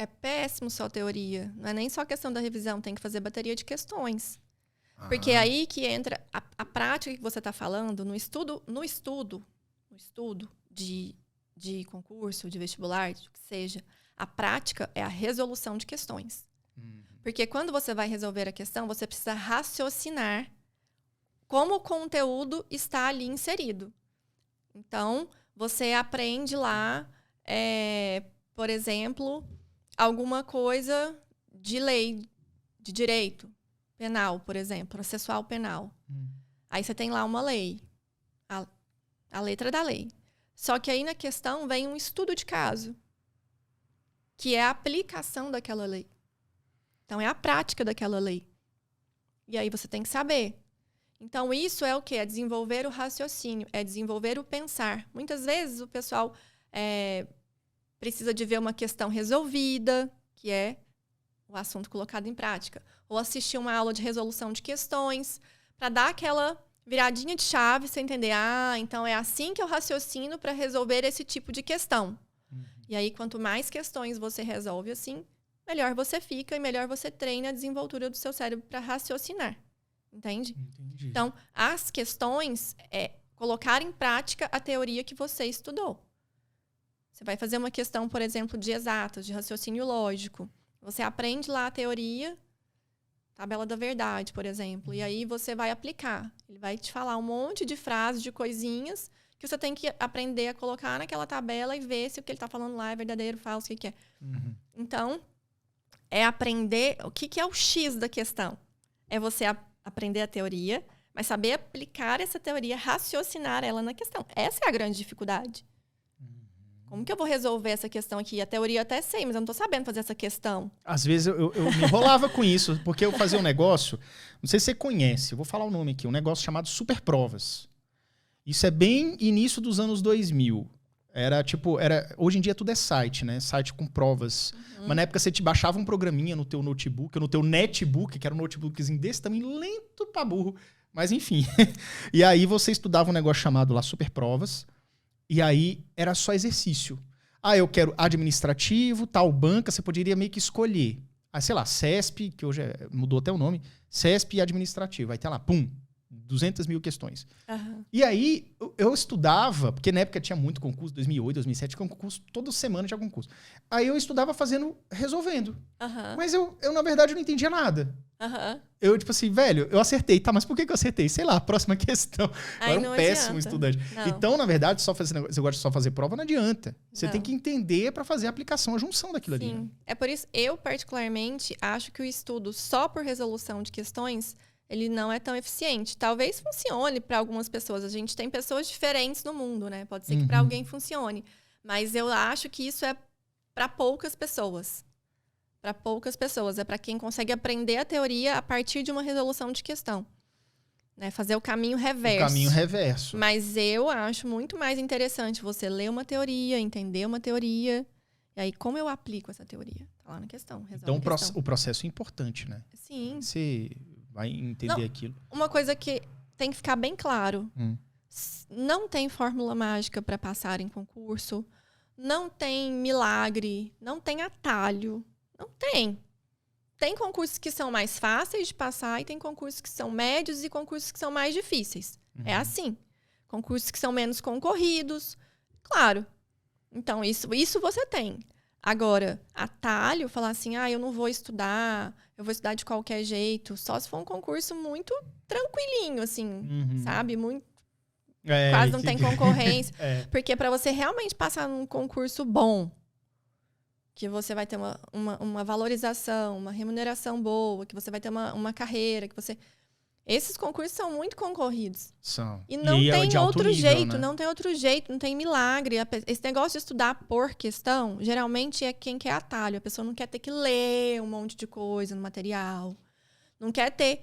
É péssimo só teoria. Não é nem só questão da revisão, tem que fazer bateria de questões. Porque é aí que entra a prática que você está falando, no estudo de concurso, de vestibular, de que seja, a prática é a resolução de questões. Porque quando você vai resolver a questão, você precisa raciocinar como o conteúdo está ali inserido. Então, você aprende lá, por exemplo, alguma coisa de lei, de direito penal, por exemplo, processual penal. Aí você tem lá uma lei, a letra da lei. Só que aí na questão vem um estudo de caso, que é a aplicação daquela lei. Então, é a prática daquela lei. E aí você tem que saber. Então, isso é o quê? É desenvolver o raciocínio, é desenvolver o pensar. Muitas vezes o pessoal precisa de ver uma questão resolvida, que é o assunto colocado em prática. Ou assistir uma aula de resolução de questões, para dar aquela viradinha de chave, você entender, então é assim que eu raciocino para resolver esse tipo de questão. E aí, quanto mais questões você resolve assim, melhor você fica e melhor você treina a desenvoltura do seu cérebro para raciocinar. Entende? Entendi. Então, as questões é colocar em prática a teoria que você estudou. Você vai fazer uma questão, por exemplo, de exatas, de raciocínio lógico. Você aprende lá a teoria, tabela da verdade, por exemplo, e aí você vai aplicar. Ele vai te falar um monte de frases, de coisinhas, que você tem que aprender a colocar naquela tabela e ver se o que ele está falando lá é verdadeiro, falso, o que é. Então, é aprender... O que é o X da questão? É você aprender a teoria, mas saber aplicar essa teoria, raciocinar ela na questão. Essa é a grande dificuldade. Como que eu vou resolver essa questão aqui? A teoria eu até sei, mas eu não tô sabendo fazer essa questão. Às vezes eu me enrolava com isso, porque eu fazia um negócio, não sei se você conhece, eu vou falar o nome aqui, um negócio chamado Superprovas. Isso é bem início dos anos 2000. Hoje em dia tudo é site, né? Site com provas. Mas na época você te baixava um programinha no teu notebook, ou no teu netbook, que era um notebookzinho desse tamanho, lento pra burro. Mas enfim. E aí você estudava um negócio chamado lá Superprovas. E aí era só exercício. Eu quero administrativo, tal banca, você poderia meio que escolher. Sei lá, CESP, que hoje mudou até o nome, CESP e administrativo. Aí tá lá, 200 mil questões. E aí eu estudava, porque na época tinha muito concurso, 2008, 2007, tinha concurso, toda semana tinha concurso. Aí eu estudava resolvendo. Mas eu, na verdade, não entendia nada. Eu, tipo assim, velho, eu acertei. Tá, mas por que eu acertei? Sei lá, próxima questão. Eu era um péssimo estudante. Não. Então, na verdade, só fazer negócio, você gosta de só fazer prova, não adianta. Você tem que entender para fazer a aplicação, a junção daquilo ali. Né? É por isso, eu particularmente acho que o estudo só por resolução de questões, ele não é tão eficiente. Talvez funcione para algumas pessoas. A gente tem pessoas diferentes no mundo, né? Pode ser que para alguém funcione. Mas eu acho que isso é para poucas pessoas. Para poucas pessoas. É para quem consegue aprender a teoria a partir de uma resolução de questão. Né? Fazer o caminho reverso. O caminho reverso. Mas eu acho muito mais interessante você ler uma teoria, entender uma teoria. E aí, como eu aplico essa teoria? Tá lá na questão. Então, o processo é importante, né? Sim. Você vai entender aquilo. Uma coisa que tem que ficar bem claro. Não tem fórmula mágica para passar em concurso. Não tem milagre. Não tem atalho. Não tem. Tem concursos que são mais fáceis de passar e tem concursos que são médios e concursos que são mais difíceis. É assim. Concursos que são menos concorridos. Claro. Então, isso você tem. Agora, atalho, falar assim, eu não vou estudar, eu vou estudar de qualquer jeito. Só se for um concurso muito tranquilinho, assim, sabe? Muito, quase não tem concorrência. Porque para você realmente passar num concurso bom, que você vai ter uma valorização, uma remuneração boa, que você vai ter uma carreira, que você... Esses concursos são muito concorridos. São. E não tem outro jeito, né? não tem outro jeito, não tem milagre. Esse negócio de estudar por questão, geralmente é quem quer atalho. A pessoa não quer ter que ler um monte de coisa no material. Não quer ter...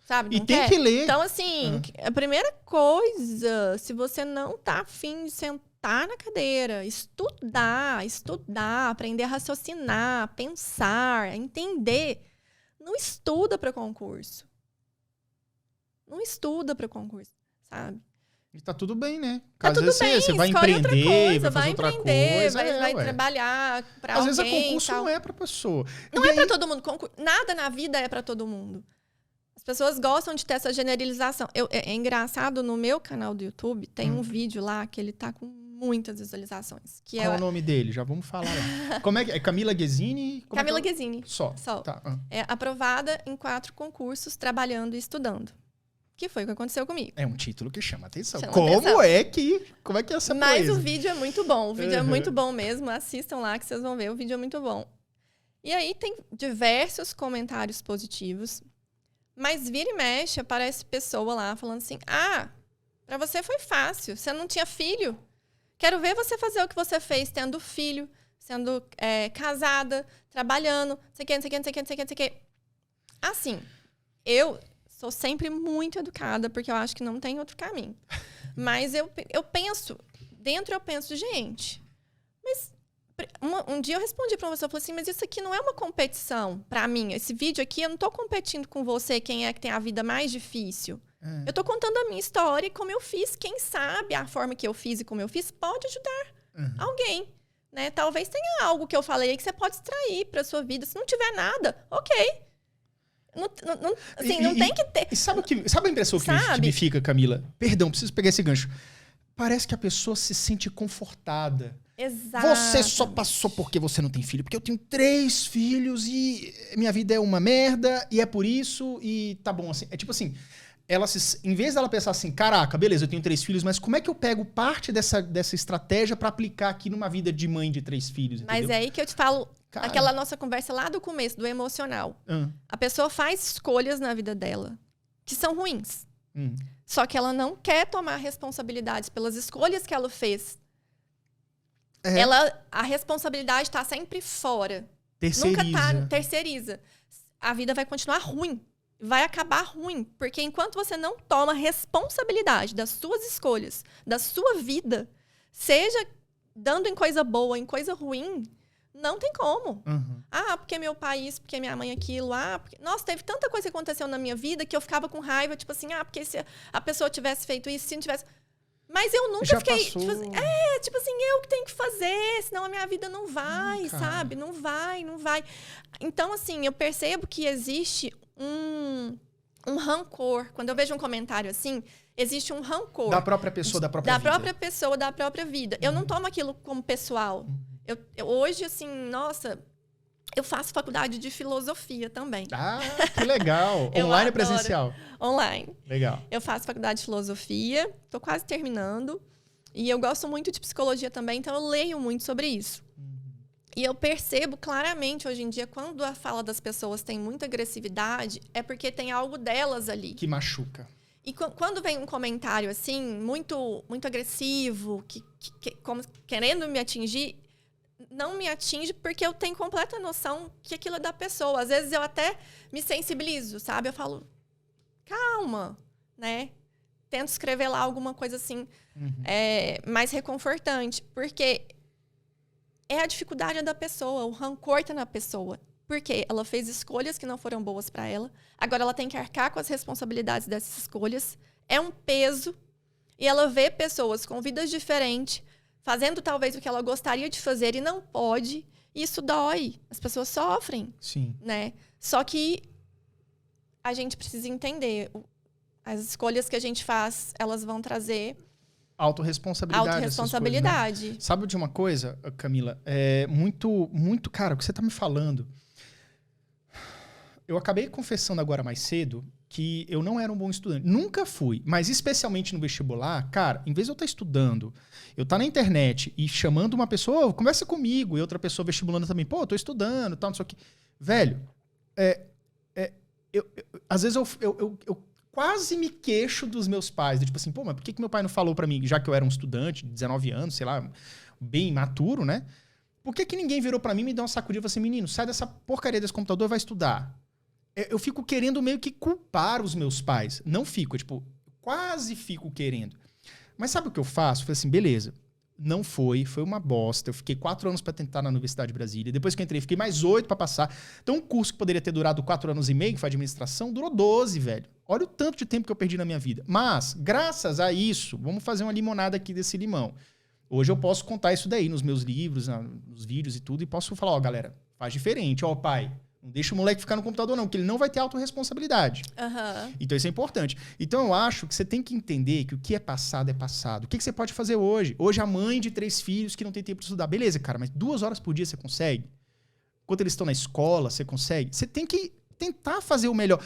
Sabe? E tem que ler. Então, assim, a primeira coisa, se você não tá afim de sentar na cadeira, estudar, aprender a raciocinar, pensar, entender... Não estuda para concurso. Não estuda para concurso, sabe? E tá tudo bem, né? Tá tudo bem, você vai escolhe empreender, outra coisa, vai fazer outra coisa. vai trabalhar pra Às alguém. vezes, concurso tal. não é pra pessoa. Não é pra todo mundo. Nada na vida é pra todo mundo. As pessoas gostam de ter essa generalização. É engraçado, no meu canal do YouTube, tem um vídeo lá que ele tá com muitas visualizações. Que Qual é o nome dele? Já vamos falar lá. Como é que é? Camila Guezzini? Camila Guezzini. Só. Tá. É aprovada em 4 concursos, trabalhando e estudando. Que foi o que aconteceu comigo. É um título que chama atenção. Como é que é essa Mas proeza? o vídeo é muito bom. O vídeo é muito bom mesmo. Assistam lá que vocês vão ver. O vídeo é muito bom. E aí tem diversos comentários positivos. Mas vira e mexe, aparece pessoa lá falando assim, pra você foi fácil. Você não tinha filho? Quero ver você fazer o que você fez tendo filho, sendo casada, trabalhando, não sei o que. Assim, eu sou sempre muito educada, porque eu acho que não tem outro caminho. Mas eu penso, gente, mas um dia eu respondi pra uma pessoa, eu falei assim, mas isso aqui não é uma competição pra mim. Esse vídeo aqui, eu não tô competindo com você, quem é que tem a vida mais difícil. Eu tô contando a minha história e como eu fiz. Quem sabe a forma que eu fiz e como eu fiz pode ajudar alguém. Né? Talvez tenha algo que eu falei aí que você pode extrair pra sua vida. Se não tiver nada, ok. Não tem que ter. E sabe a impressão que me fica, Camila? Perdão, preciso pegar esse gancho. Parece que a pessoa se sente confortada. Exato. Você só passou porque você não tem filho. Porque eu tenho 3 filhos e minha vida é uma merda e é por isso e tá bom assim. É tipo assim, em vez dela pensar assim, caraca, beleza, eu tenho 3 filhos, mas como é que eu pego parte dessa estratégia pra aplicar aqui numa vida de mãe de 3 filhos? Entendeu? Mas é aí que eu te falo, aquela nossa conversa lá do começo, do emocional. A pessoa faz escolhas na vida dela que são ruins. Só que ela não quer tomar responsabilidades pelas escolhas que ela fez. A responsabilidade tá sempre fora. Terceiriza. A vida vai continuar ruim. Vai acabar ruim. Porque enquanto você não toma responsabilidade das suas escolhas, da sua vida, seja dando em coisa boa, em coisa ruim, não tem como. Porque meu pai isso, porque minha mãe aquilo. Porque... Nossa, teve tanta coisa que aconteceu na minha vida que eu ficava com raiva, tipo assim, porque se a pessoa tivesse feito isso, se não tivesse... Mas eu nunca fiquei... Tipo assim, eu que tenho que fazer, senão a minha vida não vai, sabe? Não vai. Então, assim, eu percebo que existe um rancor. Quando eu vejo um comentário assim, existe um rancor. Da própria pessoa, da própria vida. Da própria pessoa, da própria vida. Eu não tomo aquilo como pessoal. Eu hoje, assim, nossa... Eu faço faculdade de filosofia também. Que legal. Online ou presencial? Online. Legal. Eu faço faculdade de filosofia, estou quase terminando. E eu gosto muito de psicologia também, então eu leio muito sobre isso. E eu percebo claramente hoje em dia, quando a fala das pessoas tem muita agressividade, é porque tem algo delas ali. Que machuca. E quando vem um comentário assim, muito, muito agressivo, como querendo me atingir, não me atinge porque eu tenho completa noção que aquilo é da pessoa. Às vezes eu até me sensibilizo, sabe? Eu falo, calma, né? Tento escrever lá alguma coisa assim, mais reconfortante. Porque é a dificuldade da pessoa, o rancor tá na pessoa. Porque ela fez escolhas que não foram boas para ela. Agora ela tem que arcar com as responsabilidades dessas escolhas. É um peso. E ela vê pessoas com vidas diferentes, fazendo talvez o que ela gostaria de fazer e não pode. E isso dói. As pessoas sofrem. Sim. Né? Só que a gente precisa entender. As escolhas que a gente faz, elas vão trazer... Autorresponsabilidade. Coisas, né? Sabe de uma coisa, Camila? É muito, muito... Cara, o que você tá me falando... Eu acabei confessando agora mais cedo que eu não era um bom estudante. Nunca fui, mas especialmente no vestibular, cara, em vez de eu estar estudando, eu estar na internet e chamando uma pessoa, conversa comigo, e outra pessoa vestibulando também, eu tô estudando, tal, não sei o quê. Velho, às vezes eu quase me queixo dos meus pais, tipo assim, mas por que meu pai não falou pra mim, já que eu era um estudante de 19 anos, sei lá, bem imaturo, né? Por que ninguém virou pra mim e me deu uma sacudida e falou assim, menino, sai dessa porcaria desse computador e vai estudar? Eu fico querendo meio que culpar os meus pais. Não fico, quase fico querendo. Mas sabe o que eu faço? Eu falei assim, beleza, Não foi uma bosta. Eu fiquei 4 anos para tentar na Universidade de Brasília. Depois que eu entrei, fiquei mais 8 para passar. Então, um curso que poderia ter durado 4 anos e meio, que foi administração, durou 12, velho. Olha o tanto de tempo que eu perdi na minha vida. Mas, graças a isso, vamos fazer uma limonada aqui desse limão. Hoje eu posso contar isso daí nos meus livros, nos vídeos e tudo, e posso falar, ó, galera, faz diferente. Ó, pai, não deixa o moleque ficar no computador, não, porque ele não vai ter autorresponsabilidade. Então, isso é importante. Então, eu acho que você tem que entender que o que é passado é passado. O que você pode fazer hoje? Hoje, a mãe de 3 filhos que não tem tempo de estudar. Beleza, cara, mas 2 horas por dia você consegue? Enquanto eles estão na escola, você consegue? Você tem que tentar fazer o melhor.